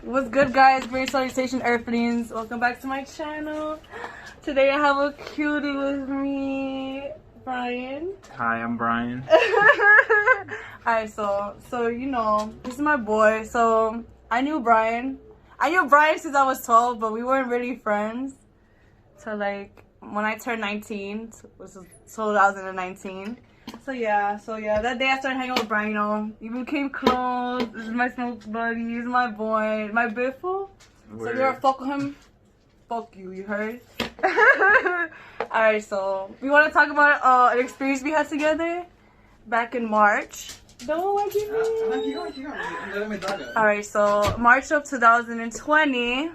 What's good, guys? Great salutation, Earthlings. Welcome back to my channel. Today I have a cutie with me, Brian. Hi, I'm Brian. Alright, so you know, this is my boy. So I knew Brian since I was 12, but we weren't really friends. So like when I turned 19, which was 2019. So yeah, that day I started hanging out with Brian, you know, we became close. This is my smoke buddy, he's my boy, my biffle. So you ever fuck with him? Fuck you, you heard? Alright, so we want to talk about an experience we had together back in March. No, what do you mean? Alright, so March of 2020,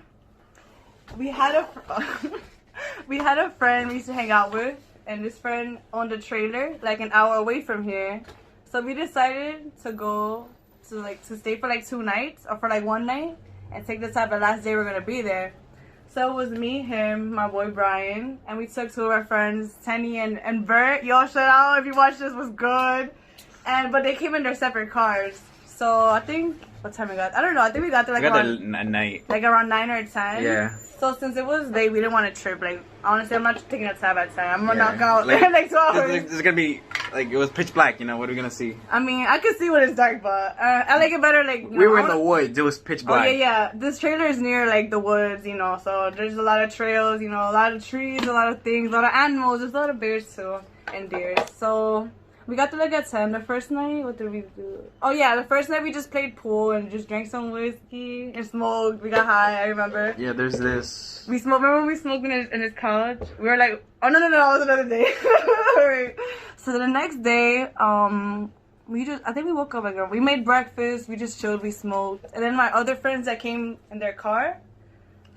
we had a friend we used to hang out with. And this friend owned a trailer like an hour away from here, so we decided to go to stay for like 2 nights or for like 1 night and take the time the last day we're gonna be there. So it was me, him, my boy Brian, and we took 2 of our friends, Tenny and Bert. Yo, shout out if you watched this, was good. But they came in their separate cars. So I think what time we got? I don't know. I think we got there like around at night. Like around 9 or 10. Yeah. So since it was late, we didn't want to trip. Like honestly, I'm not taking a tab at 10. I'm gonna knock out like 2 hours. It's gonna be like it was pitch black. You know what are we gonna see? I mean, I could see when it's dark, but I like it better. Like we were in the woods. It was pitch black. Oh yeah. This trailer is near like the woods, you know. So there's a lot of trails, you know, a lot of trees, a lot of things, a lot of animals. There's a lot of bears too and deer. So. We got to like at 10 the first night. What did we do? Oh yeah, the first night we just played pool and just drank some whiskey and smoked. We got high, I remember. Yeah, there's this. We smoked. Remember when we smoked in his couch? We were like, oh no, that was another day. Alright. So the next day, I think we woke up like we made breakfast. We just chilled. We smoked, and then my other friends that came in their car.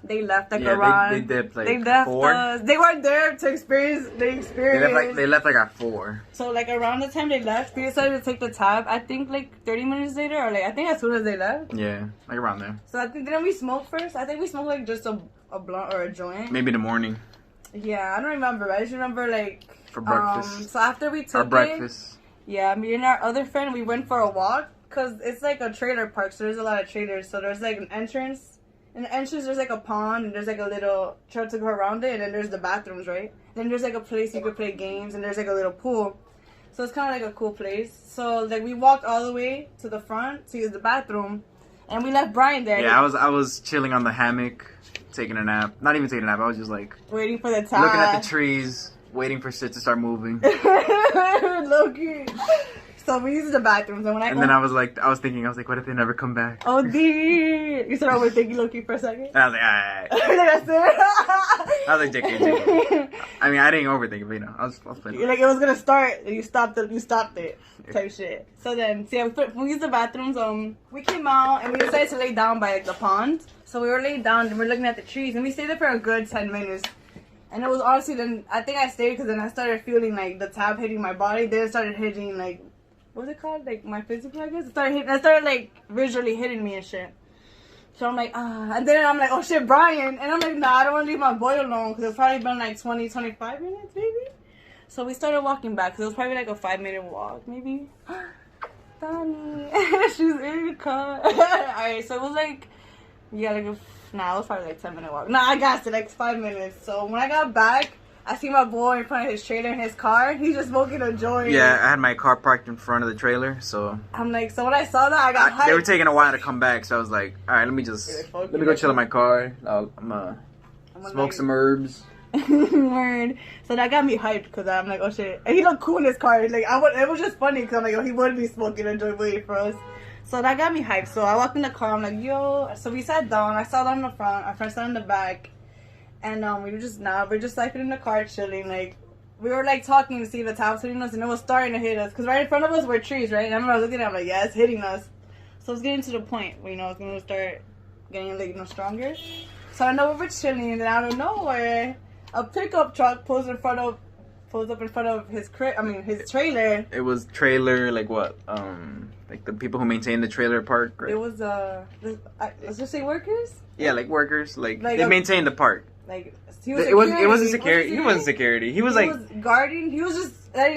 They left like around. They dipped like they left 4. us. They weren't there to experience the experience. They left like at 4. So like around the time they left, we decided to take the tab. I think like 30 minutes later, or like I think as soon as they left. Yeah, like around there. So I think didn't we smoke first? I think we smoked like just a blunt or a joint. Maybe in the morning. Yeah, I don't remember. I just remember like for breakfast. So after we took our breakfast. Yeah, me and our other friend, we went for a walk because it's like a trailer park, so there's a lot of trailers. So there's like an entrance. In the entrance, there's like a pond, and there's like a little trail to go around it, and then there's the bathrooms, right? Then there's like a place you could play games, and there's like a little pool. So it's kind of like a cool place. So like we walked all the way to the front to use the bathroom, and we left Brian there. Yeah, I was chilling on the hammock, taking a nap. Not even taking a nap. I was just like waiting for the time, looking at the trees, waiting for shit to start moving. Low-key. So we used the bathroom. So then I was thinking, what if they never come back? Oh, D. You started overthinking Loki for a second? And I was like, alright. That's it. I was like, JK. I mean, I didn't overthink it, but you know, I was playing. Like, it was gonna start, and you stopped it, type shit. So then, see, we used the bathrooms, we came out, and we decided to lay down by, like, the pond. So we were laid down, and we're looking at the trees, and we stayed there for a good 10 minutes. And it was honestly, then, I think I stayed, because then I started feeling, like, the tab hitting my body. Then it started hitting, like, what's it called? Like my physical, I guess. It started like visually hitting me and shit. So I'm like, and then I'm like, oh shit, Brian. And I'm like, nah, I don't want to leave my boy alone because it's probably been like 20, 25 minutes maybe. So we started walking back because it was probably like a 5-minute walk maybe. Donnie, she's in the car. Alright, so it was like, yeah, like, it was probably like 10-minute walk. Nah, I got it, like 5 minutes. So when I got back, I see my boy in front of his trailer in his car. He's just smoking a joint. Yeah, I had my car parked in front of the trailer, so... I'm like, so when I saw that, I got hyped. They were taking a while to come back, so I was like, alright, let me go chill in my car. I'm gonna smoke some herbs. Word. So that got me hyped, because I'm like, oh shit. And he looked cool in his car. Like, it was just funny, because I'm like, oh, he would be smoking a joint waiting for us. So that got me hyped. So I walked in the car, I'm like, yo. So we sat down. I sat down in the front. Our friend sat in the back. And we're just like in the car chilling, like we were like talking to see the tabs hitting us, and it was starting to hit us because right in front of us were trees, right? And I remember I was looking at it, I'm like, yeah, it's hitting us. So it's getting to the point where it's gonna start getting like stronger. So I know we were chilling, and then out of nowhere, a pickup truck pulls up in front of his his trailer. It was trailer like what? Like the people who maintain the trailer park. Right? It was let's just say workers. Yeah, like workers, like they maintain the park. Like it wasn't security. He wasn't security. He was guarding. He was just.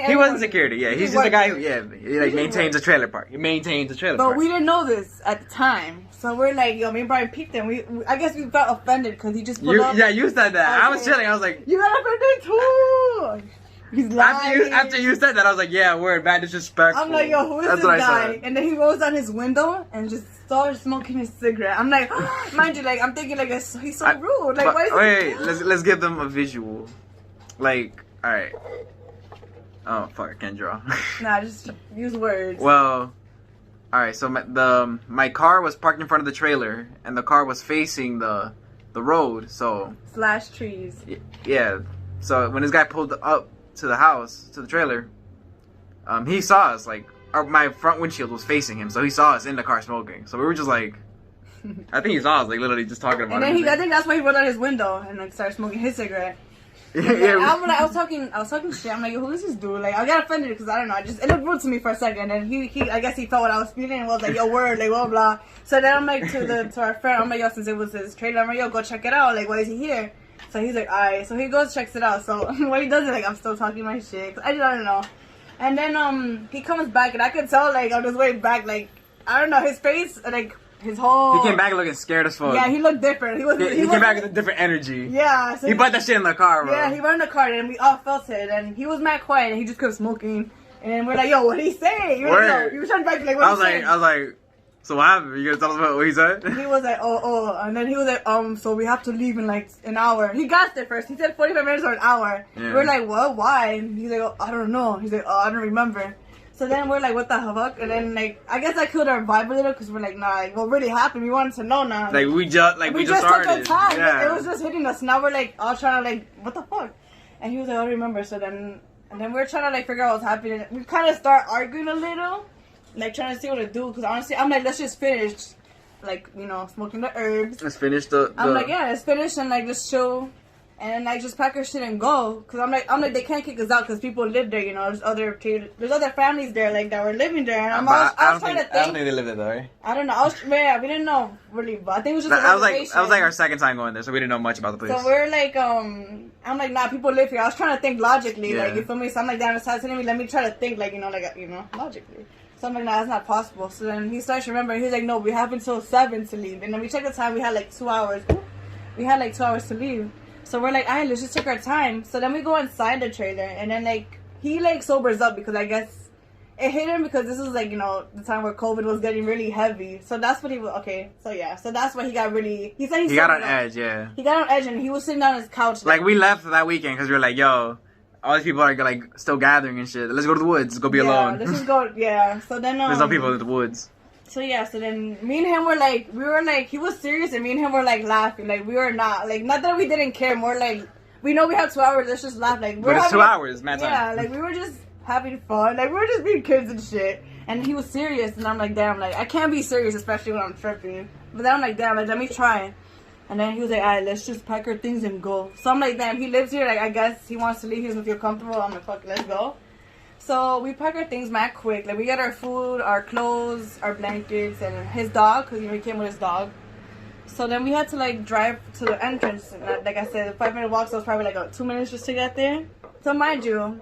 He wasn't security. Yeah, he's just a guy who he like maintains a trailer park. He maintains a trailer park. But we didn't know this at the time, so we're like, yo, me and Brian peeked him. I guess we felt offended because he just pulled up. Yeah, you said that. I was chilling. I was like, you got offended too. He's lying. After you said that, I was like, yeah, word, bad disrespectful. I'm like, yo, who is this guy? And then he rolls down his window and just started smoking his cigarette. I'm like, mind you, like I'm thinking like he's so rude. Like, why is wait, let's give them a visual. Like, all right. Oh fuck, I can't draw. Nah, just use words. Well, all right. So my car was parked in front of the trailer, and the car was facing the road. So / trees. Yeah. So when this guy pulled up to the house, to the trailer, he saw us. Like my front windshield was facing him, so he saw us in the car smoking. So we were just like, I think he saw us like literally just talking about. And then I think that's why he rolled out his window and like started smoking his cigarette. Yeah, I was talking shit. I'm like, who is this dude? Like, I got offended because I don't know. It looked rude to me for a second, and I guess he felt what I was feeling and was like, yo, word, like, blah blah. So then I'm like to our friend, I'm like, yo, since it was his trailer, I'm like, yo, go check it out. Like, why is he here? So he's like, alright. So he goes, checks it out. So when he does it, like, I'm still talking my shit. I don't know. And then he comes back, and I could tell like on his way back, like, I don't know, his face, like. His whole... He came back looking scared as fuck. Yeah, he looked different. He came back with a different energy. Yeah. So he put that shit in the car, bro. Yeah, he brought in the car, and we all felt it. And he was mad quiet, and he just kept smoking. And we're like, yo, what'd he say? You were trying to back, like, what he say? I was like, so what happened? You gonna tell us about what he said? He was like, oh. And then he was like, so we have to leave in, like, an hour. He guessed it first. He said 45 minutes or an hour. Yeah. We're like, what? Why? And he's like, I don't know. He's like, I don't remember. So then we're like, what the fuck? And then, like, I guess I killed our vibe a little because we're like, nah, like, what really happened? We wanted to know now. Like, we just started. Took our time. Yeah. It was just hitting us. Now we're like, all trying to, like, what the fuck? And he was like, I don't remember. So then, and then we're trying to, like, figure out what's happening. We kind of start arguing a little, like, trying to see what to do. Because honestly, I'm like, let's just finish, like, you know, smoking the herbs. Let's finish I'm like, yeah, let's finish and, like, just chill. And like just pack our shit and go, cause I'm like they can't kick us out, cause people live there, you know. There's other families there, like that were living there. And I was trying to think. I don't think they live there, though, right? I don't know. We didn't know really, but I think it was just. I was like our second time going there, so we didn't know much about the place. So we're like, I'm like, nah, people live here. I was trying to think logically, like you feel me. So I'm like, damn, it's telling me, let me try to think, like logically. So I'm like, nah, that's not possible. So then he starts remembering. He's like, no, we have until 7 to leave, and then we checked the time. We had like 2 hours. We had like 2 hours to leave. So we're like, alright, let's just take our time. So then we go inside the trailer, and then like he like sobers up because I guess it hit him because this was like, you know, the time where COVID was getting really heavy. So that's what he was. Okay, so yeah, so that's why he got really. He said he got on edge, yeah. He got on edge, and he was sitting on his couch. Like we left that weekend because we were like, yo, all these people are like still gathering and shit. Let's go to the woods. Let's go be alone. Let's just go. Yeah. So then there's no people in the woods. So yeah, so then me and him were like, he was serious, and me and him were like laughing, like we were not that we didn't care, more like we know we have 2 hours, let's just laugh, like we're but it's 2 hours, man. Yeah, like we were just having fun, like we were just being kids and shit, and he was serious, and I'm like, damn, like I can't be serious, especially when I'm tripping, but then I'm like, damn, like let me try, and then he was like, alright, let's just pack our things and go. So I'm like, damn, he lives here, like I guess he wants to leave, he doesn't feel comfortable. I'm like, fuck, let's go. So we pack our things mad quick. Like we get our food, our clothes, our blankets, and his dog, because he came with his dog. So then we had to like drive to the entrance. And like I said, a 5-minute walk, so it was probably like 2 minutes just to get there. So mind you,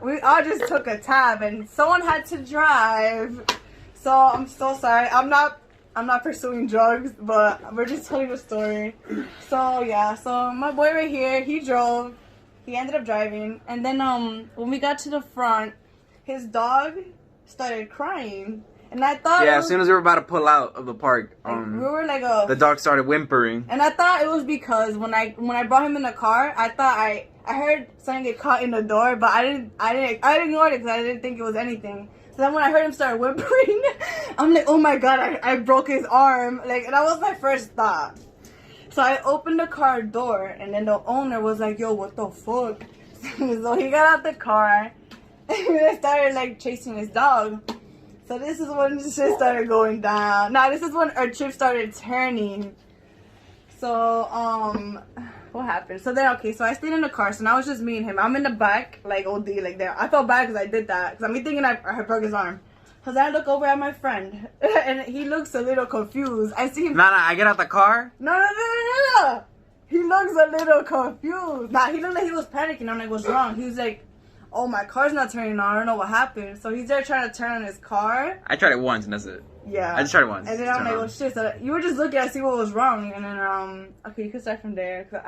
we all just took a tab, and someone had to drive. So I'm so sorry. I'm not pursuing drugs, but we're just telling the story. So yeah, so my boy right here, he drove. He ended up driving, and then when we got to the front, his dog started crying, and I thought as soon as we were about to pull out of the park, we were like the dog started whimpering, and I thought it was because when I brought him in the car, I thought I heard something get caught in the door, but I ignored it because I didn't think it was anything. So then when I heard him start whimpering, I'm like, oh my god, I broke his arm, like, and that was my first thought. So I opened the car door, and then the owner was like, yo, what the fuck? So he got out the car, and I started, like, chasing his dog. So this is when shit started going down. Now, this is when our trip started turning. So, what happened? So then, okay, so I stayed in the car, so now it's just me and him. I'm in the back, like, OD, like, there. I felt bad because I did that, because I'm thinking I broke his arm. Cause I look over at my friend, and he looks a little confused. I see him. Nah, I get out the car. No. He looks a little confused. Nah, he looked like he was panicking. I'm like, what's wrong? He was like, oh, my car's not turning on. I don't know what happened. So he's there trying to turn on his car. I tried it once, and that's it. Yeah. I just tried it once. And then I'm like, well, shit. So you were just looking to see what was wrong. And then, okay, you can start from there. Cause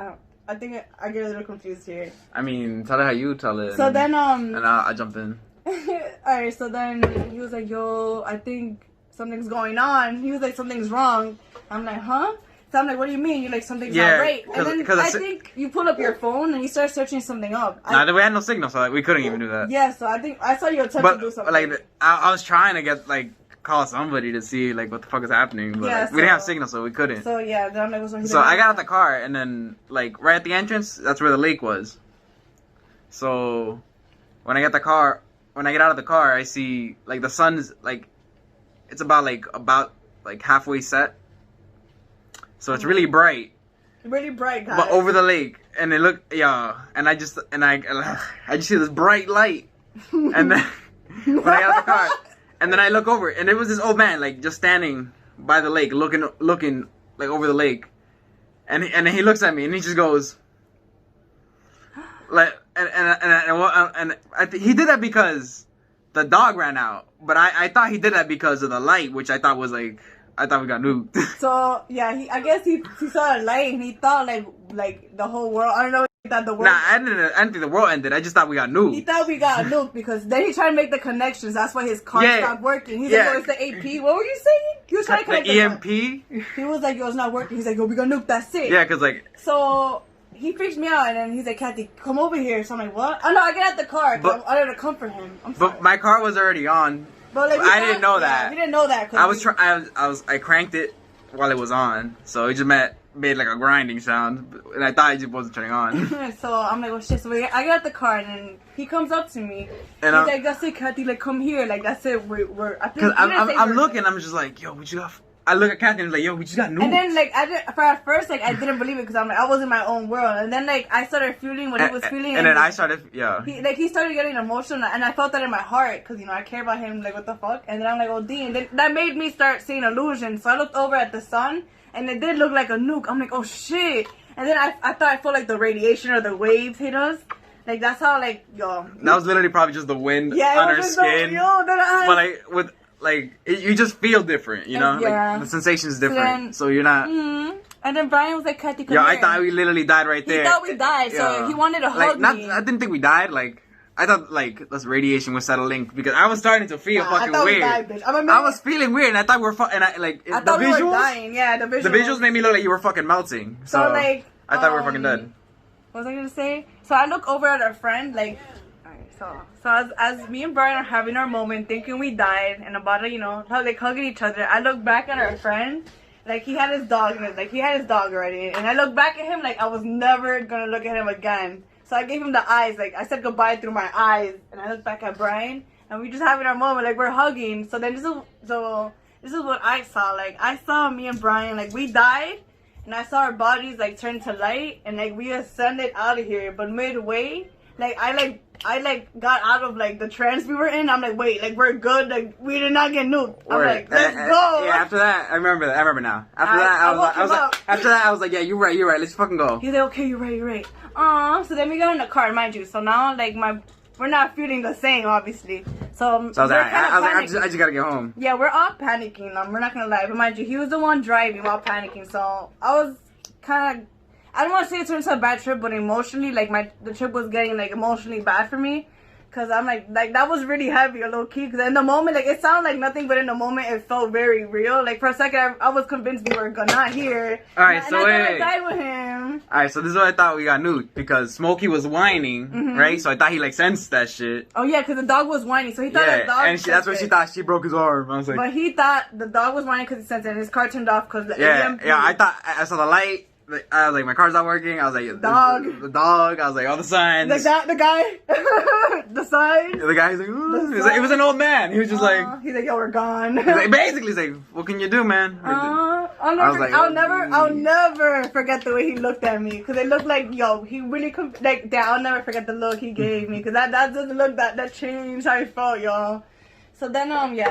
I think I get a little confused here. I mean, tell it how you tell it. So then, And I'll jump in. Alright, so then he was like, yo, I think something's going on. He was like, something's wrong. I'm like, huh? So I'm like, what do you mean? You're like, something's not right. And then I think you pull up your phone and you start searching something up. Nah, we had no signal, so we couldn't even do that. Yeah, so I think I saw you attempt to do something. But like, I was trying to get like call somebody to see like what the fuck is happening, but yeah, like, we didn't have signal, so we couldn't. So yeah, then I'm like, what's wrong? So I got out the car, and then like right at the entrance, that's where the lake was. So when I get out of the car, I see like the sun's like it's about halfway set. So it's really bright. Really bright, guys. But over the lake, and it looked, and I just see this bright light, and then when I got out the car, and then I look over, and it was this old man like just standing by the lake, looking like over the lake, and he looks at me, and he just goes, like, he did that because the dog ran out, but I thought he did that because of the light, which I thought was like. I thought we got nuked. So yeah, I guess he saw a light and he thought like the whole world. I don't know. He thought the world. Nah, I didn't think the world ended. I just thought we got nuked. He thought we got nuked because then he tried to make the connections. That's why his car stopped working. He's like, "Oh, it's the AP." What were you saying? He was trying to connect the EMP. He was like, "Yo, it's not working." He's like, "Yo, we got nuked. That's it." Yeah, cause like. So he freaks me out and then he's like, "Kathy, come over here." So I'm like, "What?" Oh no, I get out the car. I had to comfort him. I'm sorry. But my car was already on. But like, I didn't know that. We didn't know that. I cranked it while it was on, so it just made like a grinding sound, and I thought it just wasn't turning on. So I'm like, well, shit. So I get out the car, and then he comes up to me. And he's like, "That's it, Kathy. Like, come here. Like, that's it. We're." I think I'm looking. I'm just like, yo, what you got? I look at Kathy and I'm like, yo, we just got nuked. And then like at first I didn't believe it because I'm like, I was in my own world, and then like I started feeling what he was feeling, and then I started, he started getting emotional, and I felt that in my heart because I care about him, like what the fuck, and then I'm like, oh D, and then that made me start seeing illusions. So I looked over at the sun, and it did look like a nuke. I'm like, oh shit, and then I thought I felt like the radiation or the waves hit us. Like that's how like yo. That was literally probably just the wind on her skin. But like with. Like, you just feel different, you know? Yeah. Like, the sensation is different, so you're not... Mm-hmm. And then Brian was like, Kathy, come here. here. I thought we literally died right there. He thought we died, so he wanted to hug me. I didn't think we died, like... I thought, like, this radiation was settling, because I was starting to feel fucking weird. I thought we died, bitch. I was feeling weird, and I thought we were I thought we were dying, yeah, the visuals. The visuals made me look like you were fucking melting. So like... I thought we were fucking dead. What was I gonna say? So I look over at our friend, like... So as me and Brian are having our moment, thinking we died, and about to, hugging each other, I look back at our friend, like he had his dog, he had his dog already, and I look back at him like I was never gonna look at him again. So I gave him the eyes, like I said goodbye through my eyes, and I look back at Brian, and we just having our moment, like we're hugging. So then this is what I saw, like I saw me and Brian, like we died, and I saw our bodies like turn to light, and like we ascended out of here, but midway, like I got out of like the trance we were in. I'm like, wait, like we're good. Like we did not get nuked. I'm like, let's go. Yeah, after that, I remember now. After that, I was like, yeah, you're right. Let's fucking go. He's like, okay, you're right. So then we got in the car, mind you. So now like we're not feeling the same, obviously. So I was like, I just gotta get home. Yeah, we're all panicking. We're not gonna lie, but mind you, he was the one driving while panicking. So I was kind of. I don't want to say it turned into a bad trip, but emotionally, like the trip was getting like emotionally bad for me, cause I'm like that was really heavy, a low key. Cause in the moment, like it sounded like nothing, but in the moment, it felt very real. Like for a second, I was convinced we were not here. All right, so I died with him. All right, so this is what I thought we got nuked because Smokey was whining, right? So I thought he like sensed that shit. Oh yeah, cause the dog was whining, so he thought the dog. And that's what she thought. She broke his arm. I was like, but he thought the dog was whining because he sensed it. And his car turned off because the EMP. Yeah. I thought I saw the light. I was like, my car's not working. I was like, the dog. I was like, all the signs. Like that, the guy, the signs. The guy's like, ooh. It was an old man. He was just like, he's like, yo, we're gone. Basically, he's like, what can you do, man? I'll never forget the way he looked at me, because it looked like, yo, he really I'll never forget the look he gave me, because that doesn't look that changed how he felt, y'all. So then,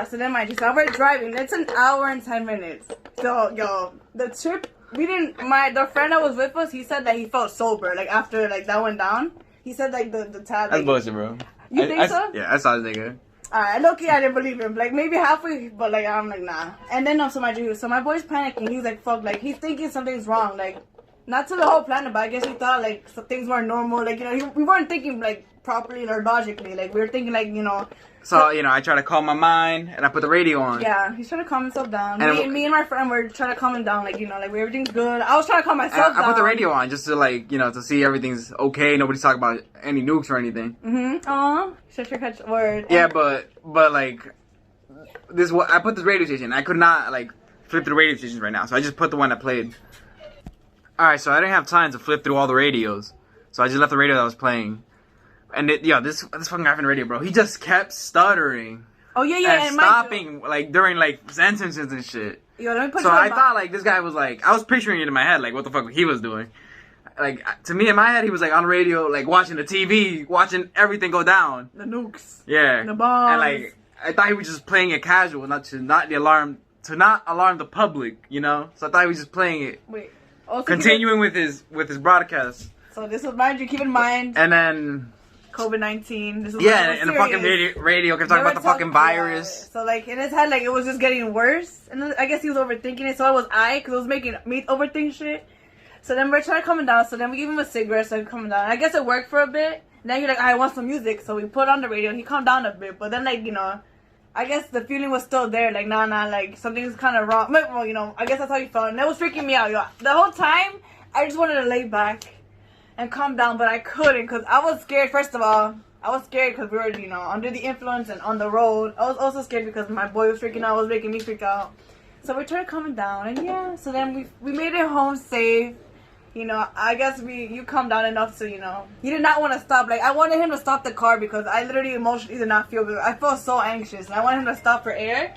so then mind you, so we're driving. It's an hour and 10 minutes. So, yo, the trip, the friend that was with us, he said that he felt sober, like, after, like, that went down. He said, like, the tab. That's like, bullshit, bro. You think so? Yeah, I saw this nigga. Alright, low-key, I didn't believe him. Like, maybe halfway, but, like, I'm like, nah. And then, so my boy's panicking. He's like, fuck, like, he's thinking something's wrong. Like, not to the whole planet, but I guess he thought, like, some things weren't normal. Like, you know, we weren't thinking, like, properly or logically. Like, we were thinking, like, you know. So, you know, I try to calm my mind, and I put the radio on. Yeah, he's trying to calm himself down. And me and my friend were trying to calm him down, like, you know, like, everything's good. I was trying to calm myself down. I put the radio on just to, like, you know, to see everything's okay. Nobody's talking about any nukes or anything. Mm-hmm. Aw. Shut your catch word. Yeah, but, like, I put this radio station. I could not, like, flip through radio stations right now, so I just put the one that played. Alright, so I didn't have time to flip through all the radios. So I just left the radio that was playing. And this fucking guy from the radio, bro, he just kept stuttering. Oh, yeah, and stopping, like, during, like, sentences and shit. Yo, let me put so I thought, like, this guy was, like, I was picturing it in my head, like, what the fuck he was doing. Like, to me, in my head, he was, like, on the radio, like, watching the TV, watching everything go down. The nukes. Yeah. The bombs. And, like, I thought he was just playing it casual, not alarm the public, you know? So I thought he was just playing it. Wait. Also continuing with his broadcast. So this was, mind you, keep in mind. And then COVID-19. This was and the fucking radio kept talking about the fucking virus. So, like, in his head, like, it was just getting worse. And then I guess he was overthinking it. So it was because it was making me overthink shit. So then we're trying to calm him down. So then we give him a cigarette so he calm down. And I guess it worked for a bit. And then you're like, I want some music. So we put on the radio and he calmed down a bit. But then, like, you know, I guess the feeling was still there. Like, nah, like, something's kind of wrong. Well, you know, I guess that's how he felt. And that was freaking me out, yo. The whole time, I just wanted to lay back and calm down. But I couldn't because I was scared, first of all. I was scared because we were, you know, under the influence and on the road. I was also scared because my boy was freaking out. It was making me freak out. So we tried calming down. And, yeah, so then we made it home safe. You know, I guess you calmed down enough so, you know, he did not want to stop. Like, I wanted him to stop the car because I literally emotionally did not feel good. I felt so anxious. And I wanted him to stop for air.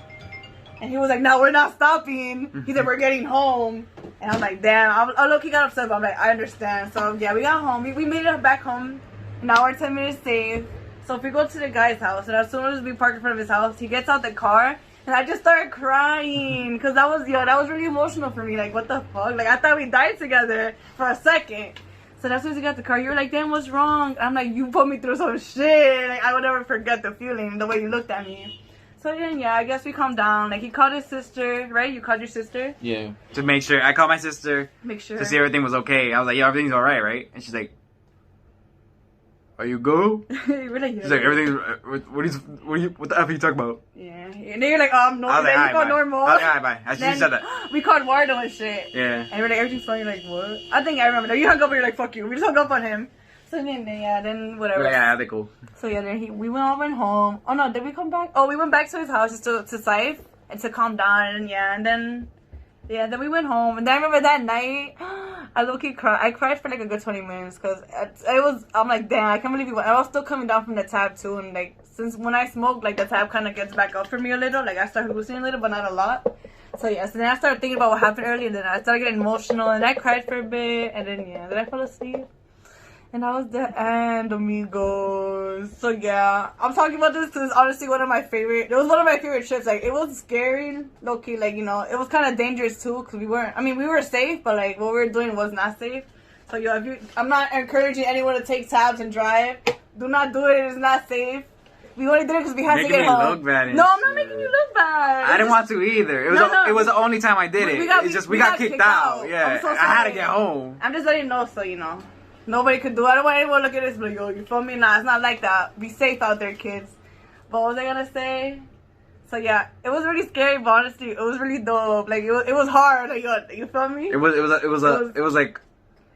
And he was like, no, we're not stopping. He said, we're getting home. And I'm like, damn. I look, he got upset, but I'm like, I understand. So, yeah, we got home. We made it back home. An hour and 10 minutes safe. So, if we go to the guy's house, and as soon as we park in front of his house, he gets out the car. And I just started crying. Because that was really emotional for me. Like, what the fuck? Like, I thought we died together for a second. So, as soon as he got the car, you were like, damn, what's wrong? I'm like, you put me through some shit. Like, I would never forget the feeling, the way you looked at me. So, then, yeah, I guess we calmed down. Like, he called his sister, right? You called your sister? Yeah. To make sure. I called my sister. Make sure. To see everything was okay. I was like, yo, everything's alright, right? And she's like, are you go? We're like, yeah. She's like, everything's. What the F are you talking about? Yeah. And then you're like, I'm normal. I was like, then you go normal. I was like, bye. I should have said that. We called Wardo and shit. Yeah. And we're like, everything's fine. You're like, what? I think I remember. No, you hung up and you're like, fuck you. We just hung up on him. So then whatever. Yeah, they're cool. So yeah, then we went home. Oh no, did we come back? Oh, we went back to his house just to Saif and to calm down. And then we went home. And then I remember that night, I low-key cried. I cried for like a good 20 minutes because I'm like, damn, I can't believe you went. I was still coming down from the tab too. And like, since when I smoke, like the tab kind of gets back up for me a little. Like I start hallucinating a little, but not a lot. So yeah, so then I started thinking about what happened earlier. And then I started getting emotional and I cried for a bit. And then I fell asleep. And that was the end, amigos. So yeah, I'm talking about this because it's honestly one of my favorite. It was one of my favorite trips. Like it was scary, low key. Like you know, it was kind of dangerous too because we weren't. I mean, we were safe, but like what we were doing was not safe. So yo, I'm not encouraging anyone to take tabs and drive. Do not do it. It's not safe. We only did it because we had to get home. Look bad no, I'm not making you look bad. I didn't want to either. It was the only time I did it. We got kicked out. Yeah, so I had to get home. I'm just letting you know, so you know. Nobody could do it. I don't want anyone to look at this but yo, you feel me? Nah, it's not like that. Be safe out there, kids. But what was I gonna say? So yeah, it was really scary, but honestly, it was really dope. Like it was hard. Like, yo, you feel me? It was like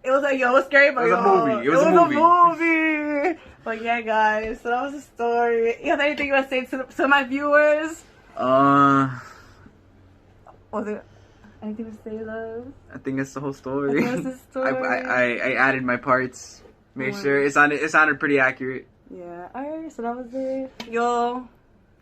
yo, it was scary, but it was a movie. It was a movie. But yeah, guys, so that was the story. You have anything you want to say to my viewers? Was it? Anything to say, love? I think that's the whole story. I think that's the story. I added my parts. Made sure it sounded pretty accurate. Yeah. Alright, so that was it. Yo,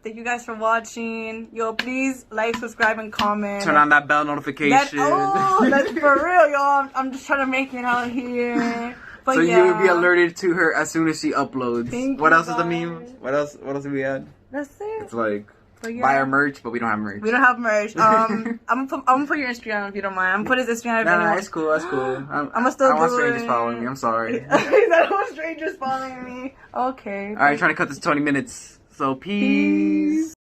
thank you guys for watching. Yo, please like, subscribe, and comment. Turn on that bell notification. That's for real, y'all. I'm just trying to make it out here. But so yeah. you will be alerted to her as soon as she uploads. Thank what you else guys. is the meme? What else do we add? That's it. It's like But yeah. Buy our merch, but we don't have merch. We don't have merch. I'm gonna put your Instagram if you don't mind. I'm gonna put his Instagram. No, it's cool. That's cool. I'm gonna still I want do strangers it. following me. I'm sorry. I don't want strangers following me. Okay. All right, trying to cut this 20 minutes. So peace.